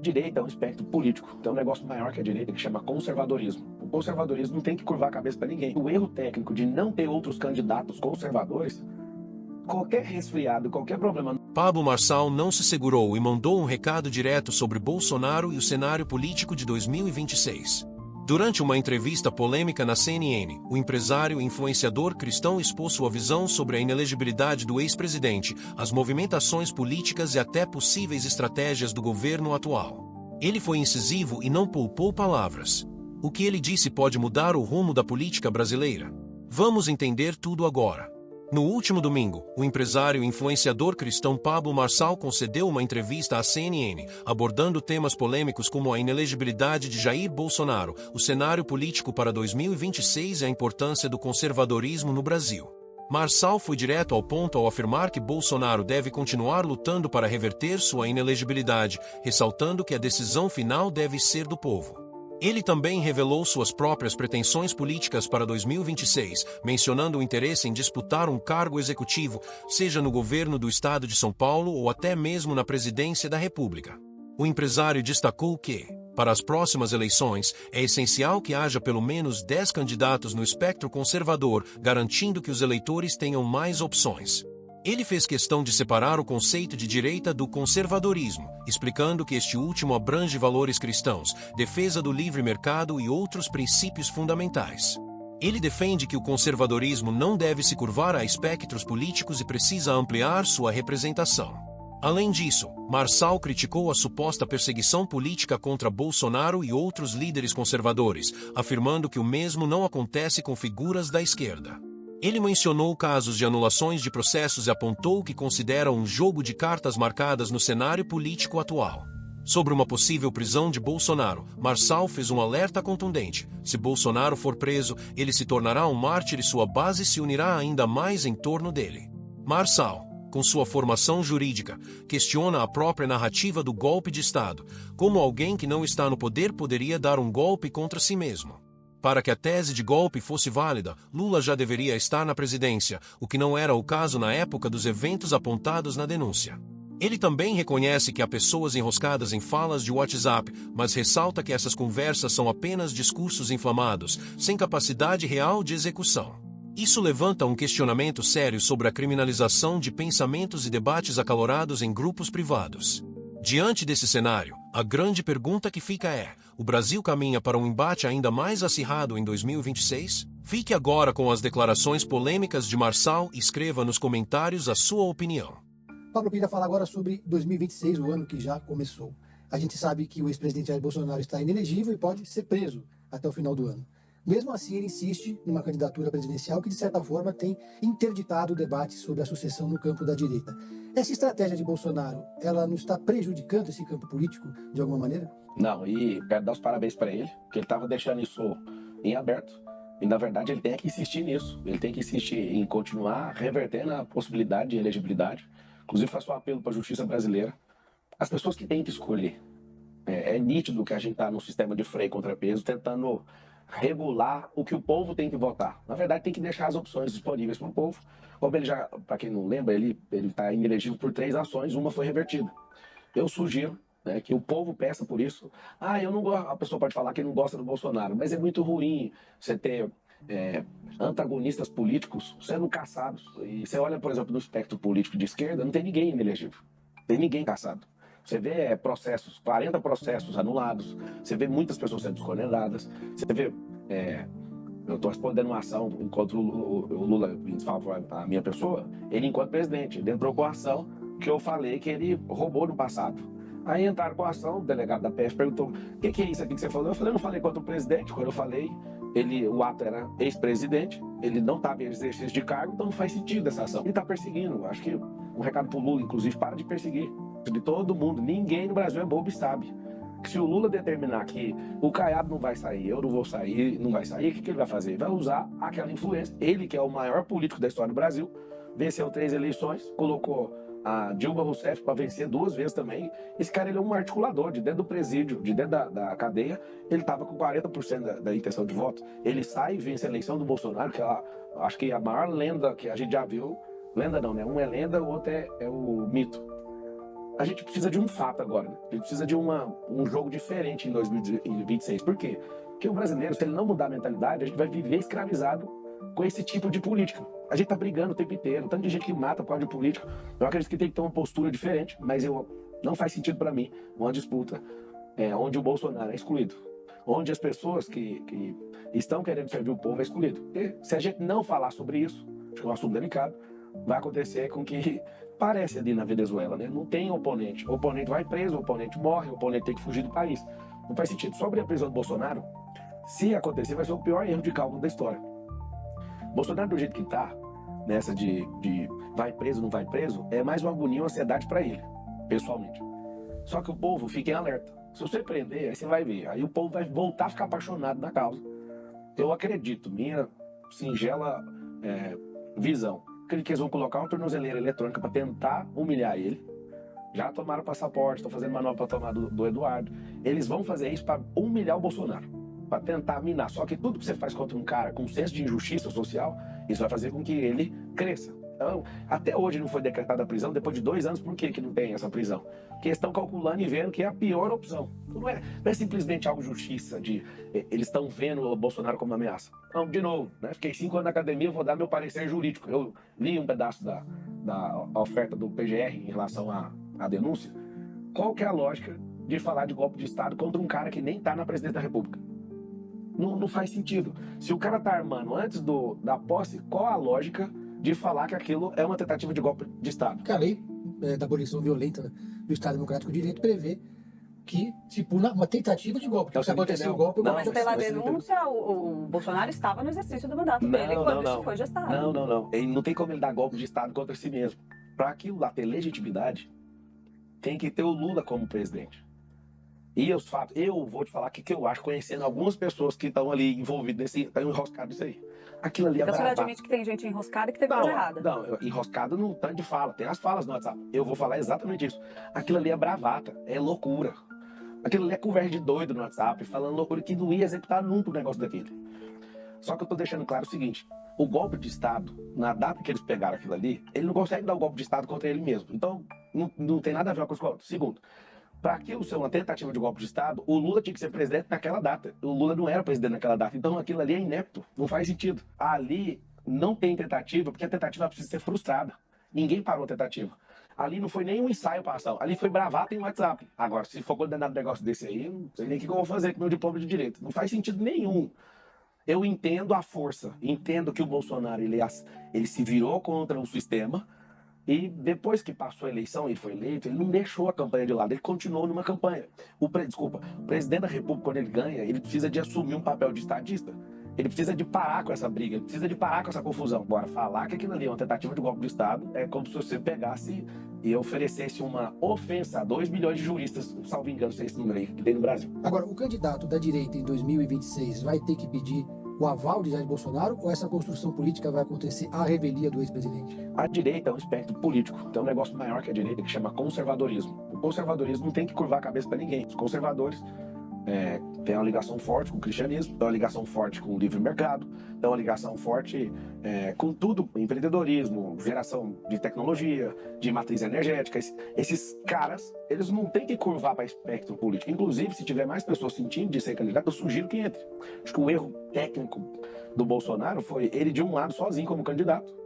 Direita é um espectro político, tem um negócio maior que a direita que chama conservadorismo. O conservadorismo não tem que curvar a cabeça para ninguém. O erro técnico de não ter outros candidatos conservadores, qualquer resfriado, qualquer problema. Pablo Marçal não se segurou e mandou um recado direto sobre Bolsonaro e o cenário político de 2026. Durante uma entrevista polêmica na CNN, o empresário e influenciador cristão expôs sua visão sobre a inelegibilidade do ex-presidente, as movimentações políticas e até possíveis estratégias do governo atual. Ele foi incisivo e não poupou palavras. O que ele disse pode mudar o rumo da política brasileira. Vamos entender tudo agora. No último domingo, o empresário e influenciador cristão Pablo Marçal concedeu uma entrevista à CNN, abordando temas polêmicos como a inelegibilidade de Jair Bolsonaro, o cenário político para 2026 e a importância do conservadorismo no Brasil. Marçal foi direto ao ponto ao afirmar que Bolsonaro deve continuar lutando para reverter sua inelegibilidade, ressaltando que a decisão final deve ser do povo. Ele também revelou suas próprias pretensões políticas para 2026, mencionando o interesse em disputar um cargo executivo, seja no governo do estado de São Paulo ou até mesmo na presidência da República. O empresário destacou que, para as próximas eleições, é essencial que haja pelo menos 10 candidatos no espectro conservador, garantindo que os eleitores tenham mais opções. Ele fez questão de separar o conceito de direita do conservadorismo, explicando que este último abrange valores cristãos, defesa do livre mercado e outros princípios fundamentais. Ele defende que o conservadorismo não deve se curvar a espectros políticos e precisa ampliar sua representação. Além disso, Marçal criticou a suposta perseguição política contra Bolsonaro e outros líderes conservadores, afirmando que o mesmo não acontece com figuras da esquerda. Ele mencionou casos de anulações de processos e apontou que considera um jogo de cartas marcadas no cenário político atual. Sobre uma possível prisão de Bolsonaro, Marçal fez um alerta contundente. Se Bolsonaro for preso, ele se tornará um mártir e sua base se unirá ainda mais em torno dele. Marçal, com sua formação jurídica, questiona a própria narrativa do golpe de Estado, como alguém que não está no poder poderia dar um golpe contra si mesmo. Para que a tese de golpe fosse válida, Lula já deveria estar na presidência, o que não era o caso na época dos eventos apontados na denúncia. Ele também reconhece que há pessoas enroscadas em falas de WhatsApp, mas ressalta que essas conversas são apenas discursos inflamados, sem capacidade real de execução. Isso levanta um questionamento sério sobre a criminalização de pensamentos e debates acalorados em grupos privados. Diante desse cenário, a grande pergunta que fica é: o Brasil caminha para um embate ainda mais acirrado em 2026? Fique agora com as declarações polêmicas de Marçal e escreva nos comentários a sua opinião. Pablo, eu queria falar agora sobre 2026, o ano que já começou. A gente sabe que o ex-presidente Jair Bolsonaro está inelegível e pode ser preso até o final do ano. Mesmo assim, ele insiste numa candidatura presidencial que, de certa forma, tem interditado o debate sobre a sucessão no campo da direita. Essa estratégia de Bolsonaro, ela não está prejudicando esse campo político de alguma maneira? Não, e quero dar os parabéns para ele, porque ele estava deixando isso em aberto. E, na verdade, ele tem que insistir nisso. Ele tem que insistir em continuar revertendo a possibilidade de elegibilidade. Inclusive, faço um apelo para a justiça brasileira. As pessoas que têm que escolher. É nítido que a gente está num sistema de freio contrapeso, tentando regular o que o povo tem que votar. Na verdade, tem que deixar as opções disponíveis para o povo. Como ele já, para quem não lembra, ele está inelegível por 3 ações, uma foi revertida. Eu sugiro, né, que o povo peça por isso. Eu não gosto. A pessoa pode falar que não gosta do Bolsonaro, mas é muito ruim você ter antagonistas políticos sendo caçados. E você olha, por exemplo, no espectro político de esquerda, não tem ninguém inelegível, não tem ninguém caçado. Você vê processos, 40 processos anulados, você vê muitas pessoas sendo descondenadas, você vê, eu estou respondendo uma ação contra o Lula em favor da minha pessoa, ele enquanto presidente, ele entrou com a ação que eu falei que ele roubou no passado. Aí entraram com a ação, o delegado da PF perguntou: o que é isso aqui que você falou? Eu falei: eu não falei contra o presidente. Quando eu falei, o ato era ex-presidente, ele não estava em exercício de cargo, então não faz sentido essa ação. Ele está perseguindo. Acho que um recado para o Lula, inclusive: para de perseguir. De todo mundo, ninguém no Brasil é bobo e sabe que se o Lula determinar que o Caiado não vai sair, eu não vou sair, não vai sair, o que ele vai fazer? Ele vai usar aquela influência. Ele, que é o maior político da história do Brasil, venceu 3 eleições, colocou a Dilma Rousseff para vencer 2 vezes também. Esse cara, ele é um articulador de dentro do presídio, de dentro da cadeia. Ele estava com 40% da intenção de voto. Ele sai e vence a eleição do Bolsonaro, que acho que é a maior lenda que a gente já viu. Lenda não, né? Um é lenda, o outro é o mito. a gente precisa de um fato agora, né? A gente precisa de um jogo diferente em 2026. Por quê? Porque o brasileiro, se ele não mudar a mentalidade, a gente vai viver escravizado com esse tipo de política. A gente tá brigando o tempo inteiro, tanto de gente que mata por causa de política. Eu acredito que tem que ter uma postura diferente, mas não faz sentido para mim uma disputa onde o Bolsonaro é excluído, onde as pessoas que estão querendo servir o povo é excluído. E se a gente não falar sobre isso, acho que é um assunto delicado, vai acontecer com que parece ali na Venezuela, né? Não tem oponente. O oponente vai preso, o oponente morre, o oponente tem que fugir do país. Não faz sentido. Sobre a prisão do Bolsonaro, se acontecer, vai ser o pior erro de cálculo da história. Bolsonaro, do jeito que tá, nessa de vai preso, não vai preso, é mais uma agonia, uma ansiedade para ele, pessoalmente. Só que o povo fica em alerta. Se você prender, aí você vai ver. Aí o povo vai voltar a ficar apaixonado na causa. Eu acredito, minha singela visão, acredito que eles vão colocar uma tornozeleira eletrônica para tentar humilhar ele. Já tomaram o passaporte, estão fazendo manobra para tomar do Eduardo. Eles vão fazer isso para humilhar o Bolsonaro, para tentar minar. Só que tudo que você faz contra um cara com um senso de injustiça social, isso vai fazer com que ele cresça. Então, até hoje não foi decretada a prisão, depois de 2 anos, por que não tem essa prisão? Porque eles estão calculando e vendo que é a pior opção. Não é simplesmente algo justiça, eles estão vendo o Bolsonaro como uma ameaça. Então, de novo, né, fiquei 5 anos na academia, vou dar meu parecer jurídico. Eu li um pedaço da oferta do PGR em relação à denúncia. Qual que é a lógica de falar de golpe de Estado contra um cara que nem está na presidência da República? Não faz sentido. Se o cara tá armando antes da posse, qual a lógica de falar que aquilo é uma tentativa de golpe de Estado? A lei da abolição violenta do Estado Democrático de Direito prevê que se puna uma tentativa de golpe. Então, se acontecer o golpe, Não, Não, mas pela mas denúncia, o Bolsonaro estava no exercício do mandato dele quando isso foi gestado. Não. Ele não tem como ele dar golpe de Estado contra si mesmo. Para aquilo lá ter legitimidade, tem que ter o Lula como presidente. E os fatos, eu vou te falar que eu acho, conhecendo algumas pessoas que estão ali envolvidas estão enroscadas nisso aí. Aquilo ali é Então você bravata. admite que tem gente enroscada e que teve coisa errada. Não, enroscado no tanto de fala. Tem as falas no WhatsApp. Eu vou falar exatamente isso. Aquilo ali é bravata, é loucura. Aquilo ali é conversa de doido no WhatsApp, falando loucura que não ia executar nunca o negócio daquele. Só que eu tô deixando claro o seguinte: o golpe de Estado, na data que eles pegaram aquilo ali, ele não consegue dar o golpe de Estado contra ele mesmo. Então, não tem nada a ver com isso. Segundo, para aquilo ser uma tentativa de golpe de Estado, o Lula tinha que ser presidente naquela data. O Lula não era presidente naquela data. Então aquilo ali é inepto. Não faz sentido. Ali não tem tentativa, porque a tentativa precisa ser frustrada. Ninguém parou a tentativa. Ali não foi nem um ensaio para ação. Ali foi bravata em WhatsApp. Agora, se for condenado um negócio desse aí, não sei nem o que eu vou fazer com meu diploma de direito. Não faz sentido nenhum. Eu entendo a força. Entendo que o Bolsonaro ele se virou contra o sistema. E depois que passou a eleição e foi eleito, ele não deixou a campanha de lado, ele continuou numa campanha. O presidente da República, quando ele ganha, ele precisa de assumir um papel de estadista. Ele precisa de parar com essa briga, ele precisa de parar com essa confusão. Agora, falar que aquilo ali é uma tentativa de golpe de Estado é como se você pegasse e oferecesse uma ofensa a 2 milhões de juristas, salvo engano, se é esse número aí que tem no Brasil. Agora, o candidato da direita em 2026 vai ter que pedir o aval de Jair Bolsonaro ou essa construção política vai acontecer à revelia do ex-presidente? A direita é um espectro político, tem um negócio maior que a direita que chama conservadorismo. O conservadorismo não tem que curvar a cabeça para ninguém. Os conservadores têm uma ligação forte com o cristianismo, têm uma ligação forte com o livre mercado, têm uma ligação forte com tudo, empreendedorismo, geração de tecnologia, de matriz energética. Esses caras, eles não têm que curvar para espectro político. Inclusive, se tiver mais pessoas sentindo de ser candidato, eu sugiro que entre. Acho que o erro técnico do Bolsonaro foi ele de um lado sozinho como candidato,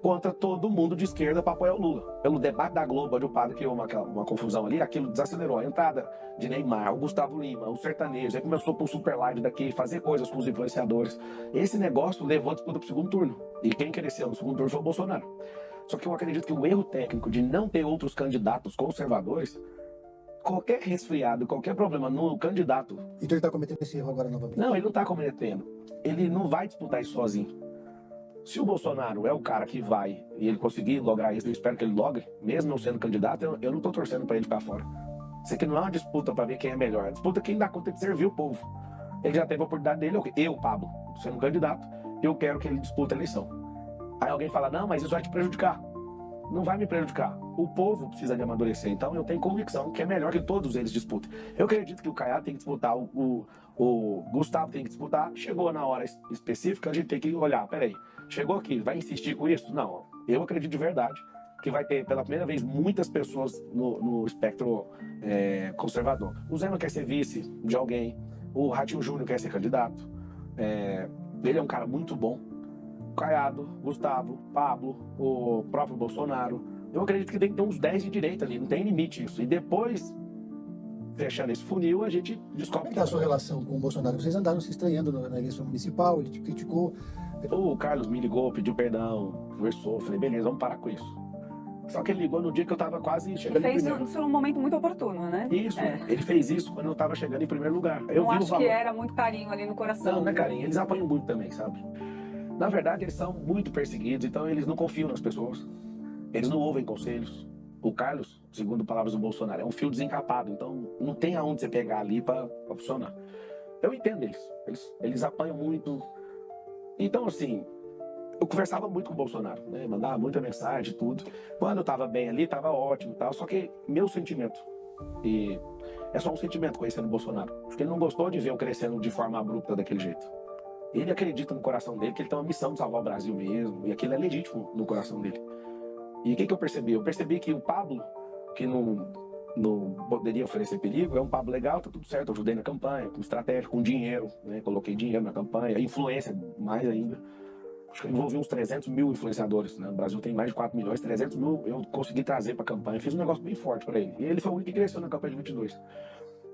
contra todo mundo de esquerda para apoiar o Lula. Pelo debate da Globo, onde o padre criou uma confusão ali, aquilo desacelerou a entrada de Neymar, o Gustavo Lima, o sertanejo, aí começou por super live daqui, fazer coisas com os influenciadores. Esse negócio levou a disputa para o segundo turno. E quem cresceu no segundo turno foi o Bolsonaro. Só que eu acredito que o erro técnico de não ter outros candidatos conservadores, qualquer resfriado, qualquer problema no candidato... Então ele está cometendo esse erro agora novamente? Não, ele não está cometendo. Ele não vai disputar isso sozinho. Se o Bolsonaro é o cara que vai e ele conseguir lograr isso, eu espero que ele logre, mesmo não sendo candidato, eu não estou torcendo para ele ficar fora. Isso aqui não é uma disputa para ver quem é melhor, é uma disputa quem dá conta de servir o povo. Ele já teve a oportunidade dele, eu, Pablo, sendo candidato, eu quero que ele dispute a eleição. Aí alguém fala, não, mas isso vai te prejudicar. Não vai me prejudicar. O povo precisa de amadurecer, então eu tenho convicção que é melhor que todos eles disputem. Eu acredito que o Caiado tem que disputar, o Gustavo tem que disputar, chegou na hora específica, a gente tem que olhar, peraí, chegou aqui, vai insistir com isso? Não, eu acredito de verdade que vai ter, pela primeira vez, muitas pessoas no espectro conservador. O Zema quer ser vice de alguém, o Ratinho Júnior quer ser candidato. Ele é um cara muito bom. Caiado, Gustavo, Pablo, o próprio Bolsonaro. Eu acredito que tem que ter uns 10 de direita ali, não tem limite isso. E depois, fechando esse funil, a gente descobre... Como é que é a sua relação com o Bolsonaro? Vocês andaram se estranhando na eleição municipal, ele te criticou. O Carlos me ligou, pediu perdão, conversou, falei, beleza, vamos parar com isso. Só que ele ligou no dia que eu tava quase chegando Ele fez em primeiro. isso num momento muito oportuno, né? Isso, ele fez isso quando eu tava chegando em primeiro lugar. Eu Não vi o acho valor. que era muito carinho ali no coração. Não, não é carinho, eles apanham muito também, sabe? Na verdade, eles são muito perseguidos, então eles não confiam nas pessoas. Eles não ouvem conselhos. O Carlos, segundo palavras do Bolsonaro, é um fio desencapado, então não tem aonde você pegar ali pra funcionar. Eu entendo eles apanham muito. Então, assim, eu conversava muito com o Bolsonaro, né? Mandava muita mensagem e tudo. Quando eu tava bem ali, tava ótimo e tal, só que meu sentimento, e é só um sentimento conhecendo o Bolsonaro, acho que ele não gostou de ver eu crescendo de forma abrupta daquele jeito. Ele acredita no coração dele que ele tem uma missão de salvar o Brasil mesmo, e aquilo é legítimo no coração dele. E o que eu percebi? Eu percebi que o Pablo, que não poderia oferecer perigo, é um Pablo legal, tá tudo certo, eu ajudei na campanha, com estratégia, com dinheiro, né? Coloquei dinheiro na campanha, influência mais ainda. Acho que eu envolvi uns 300 mil influenciadores, né? O Brasil tem mais de 4 milhões, 300 mil eu consegui trazer pra campanha, fiz um negócio bem forte pra ele. E ele foi o único que cresceu na campanha de 22.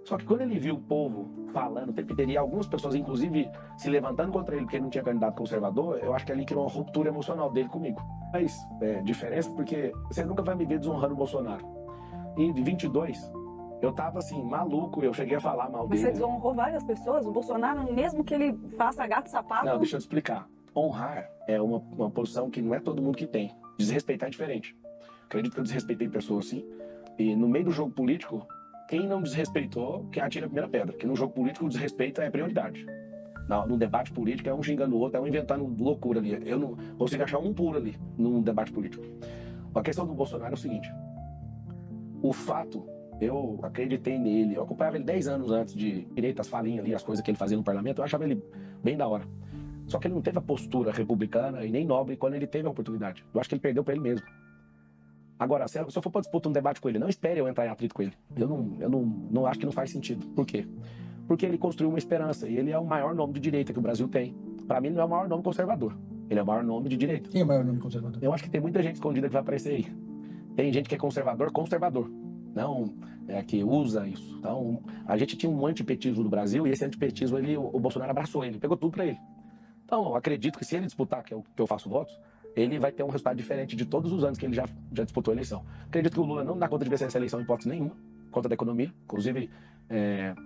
Só que quando ele viu o povo falando o tempo inteiro, e algumas pessoas, inclusive, se levantando contra ele porque ele não tinha candidato conservador, eu acho que ali criou uma ruptura emocional dele comigo. Mas diferença porque você nunca vai me ver desonrando o Bolsonaro. Em 22, eu tava assim, maluco, eu cheguei a falar mal Mas dele. você desonrou várias pessoas? O Bolsonaro, mesmo que ele faça gato e sapato... Não, deixa eu te explicar. Honrar é uma posição que não é todo mundo que tem. Desrespeitar é diferente. Acredito que eu desrespeitei pessoas sim. E no meio do jogo político, quem não desrespeitou, que atira a primeira pedra. Porque no jogo político o desrespeito é prioridade. No debate político é um xingando o outro, é um inventando loucura ali. Eu não consigo achar um puro ali num debate político. A questão do Bolsonaro é o seguinte. O fato, eu acreditei nele, eu acompanhava ele 10 anos antes de direito as falinhas ali, as coisas que ele fazia no parlamento, eu achava ele bem da hora. Só que ele não teve a postura republicana e nem nobre quando ele teve a oportunidade. Eu acho que ele perdeu pra ele mesmo. Agora, se eu for pra disputar um debate com ele, não espere eu entrar em atrito com ele. Eu não acho que não faz sentido. Por quê? Porque ele construiu uma esperança e ele é o maior nome de direita que o Brasil tem. Pra mim, ele não é o maior nome conservador. Ele é o maior nome de direita. Quem é o maior nome conservador? Eu acho que tem muita gente escondida que vai aparecer aí. Tem gente que é conservador, não que usa isso. Então, a gente tinha um antipetismo no Brasil e esse antipetismo, o Bolsonaro abraçou ele, pegou tudo pra ele. Então, eu acredito que se ele disputar, que eu faço votos, ele vai ter um resultado diferente de todos os anos que ele já disputou a eleição. Acredito que o Lula não dá conta de vencer essa eleição em hipótese nenhuma, conta da economia. Inclusive,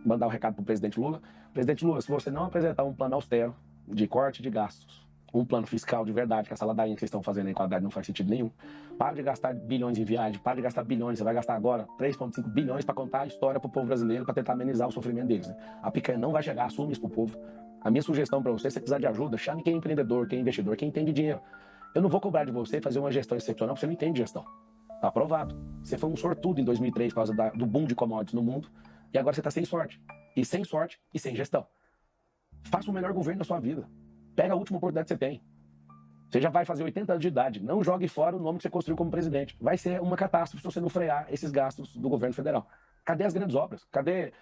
mandar o recado pro presidente Lula. Presidente Lula, se você não apresentar um plano austero de corte de gastos, um plano fiscal de verdade, que essa ladainha que vocês estão fazendo aí com a Haddad não faz sentido nenhum. Para de gastar bilhões em viagem, para de gastar bilhões, você vai gastar agora 3,5 bilhões para contar a história pro povo brasileiro, para tentar amenizar o sofrimento deles. Né? A picanha não vai chegar, assume isso pro povo. A minha sugestão para você, se você precisar de ajuda, chame quem é empreendedor, quem é investidor, quem entende dinheiro. Eu não vou cobrar de você fazer uma gestão excepcional, porque você não entende gestão. Tá aprovado. Você foi um sortudo em 2003 por causa do boom de commodities no mundo, e agora você tá sem sorte. E sem sorte e sem gestão. Faça o melhor governo da sua vida. Pega a última oportunidade que você tem. Você já vai fazer 80 anos de idade. Não jogue fora o nome que você construiu como presidente. Vai ser uma catástrofe se você não frear esses gastos do governo federal. Cadê as grandes obras? Cadê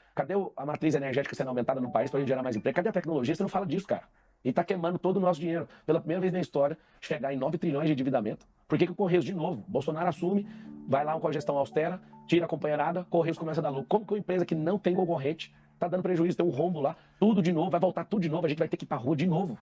a matriz energética sendo aumentada no país para a gente gerar mais emprego? Cadê a tecnologia? Você não fala disso, cara. E tá queimando todo o nosso dinheiro. Pela primeira vez na história, chegar em 9 trilhões de endividamento. Por que o Correios, de novo, Bolsonaro assume, vai lá com a gestão austera, tira a companheirada, Correios começa a dar lucro. Como que uma empresa que não tem concorrente tá dando prejuízo, tem um rombo lá, tudo de novo, vai voltar tudo de novo, a gente vai ter que ir pra rua de novo.